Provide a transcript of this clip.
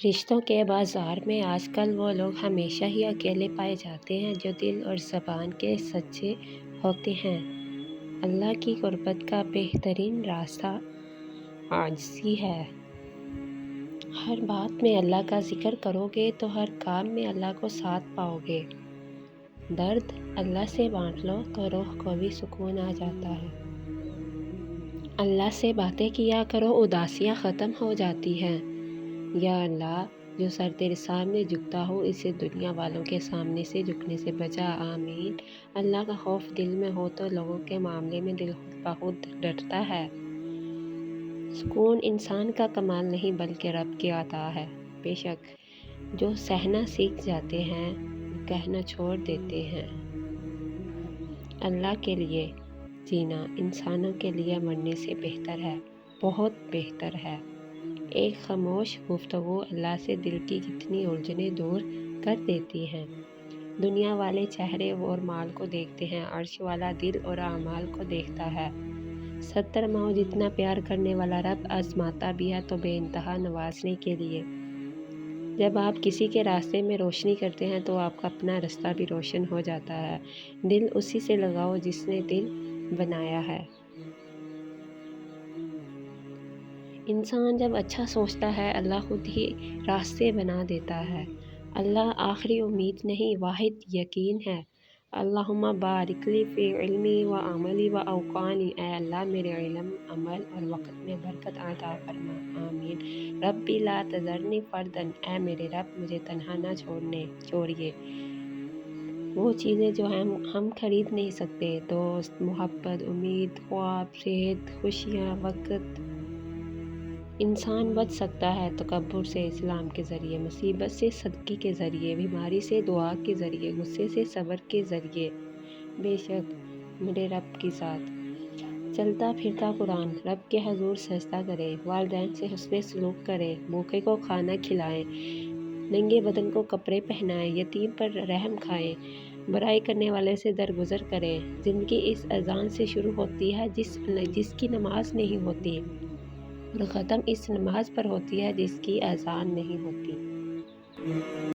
رشتوں کے بازار میں آج کل وہ لوگ ہمیشہ ہی اکیلے پائے جاتے ہیں جو دل اور زبان کے سچے ہوتے ہیں۔ اللہ کی قربت کا بہترین راستہ عاجزی ہے۔ ہر بات میں اللہ کا ذکر کرو گے تو ہر کام میں اللہ کو ساتھ پاؤ گے۔ درد اللہ سے بانٹ لو تو روح کو بھی سکون آ جاتا ہے۔ اللہ سے باتیں کیا کرو، اداسیاں ختم ہو جاتی ہیں۔ یا اللہ، جو سر تیرے سامنے جھکتا ہو اسے دنیا والوں کے سامنے سے جھکنے سے بچا، آمین۔ اللہ کا خوف دل میں ہو تو لوگوں کے معاملے میں دل خود بخود ڈرتا ہے۔ سکون انسان کا کمال نہیں بلکہ رب کی عطا ہے۔ بے شک جو سہنا سیکھ جاتے ہیں وہ کہنا چھوڑ دیتے ہیں۔ اللہ کے لیے جینا انسانوں کے لیے مرنے سے بہتر ہے، بہت بہتر ہے۔ ایک خاموش گفتگو اللہ سے دل کی کتنی الجھنیں دور کر دیتی ہے۔ دنیا والے چہرے اور مال کو دیکھتے ہیں، عرش والا دل اور اعمال کو دیکھتا ہے۔ 70 ماؤں جتنا پیار کرنے والا رب آزماتا بھی ہے تو بے انتہا نوازنے کے لیے۔ جب آپ کسی کے راستے میں روشنی کرتے ہیں تو آپ کا اپنا راستہ بھی روشن ہو جاتا ہے۔ دل اسی سے لگاؤ جس نے دل بنایا ہے۔ انسان جب اچھا سوچتا ہے اللہ خود ہی راستے بنا دیتا ہے۔ اللہ آخری امید نہیں، واحد یقین ہے۔ اللہم بارک لی فی علمی و عملی و اوقانی، اے اللہ میرے علم، عمل اور وقت میں برکت عطا فرما، آمین۔ ربی لا تذرنی فردن، اے میرے رب مجھے تنہا نہ چھوڑیے۔ وہ چیزیں جو ہم خرید نہیں سکتے، دوست، محبت، امید، خواب، صحت، خوشیاں، وقت۔ انسان بچ سکتا ہے تکبر سے اسلام کے ذریعے، مصیبت سے صدقے کے ذریعے، بیماری سے دعا کے ذریعے، غصے سے صبر کے ذریعے۔ بے شک میرے رب کی ذات۔ چلتا پھرتا قرآن، رب کے حضور سجدہ کرے، والدین سے حسن سلوک کرے، بھوکے کو کھانا کھلائیں، ننگے بدن کو کپڑے پہنائیں، یتیم پر رحم کھائیں، برائی کرنے والے سے درگزر کریں۔ زندگی اس اذان سے شروع ہوتی ہے جس کی نماز نہیں ہوتی، اور ختم اس نماز پر ہوتی ہے جس کی اذان نہیں ہوتی۔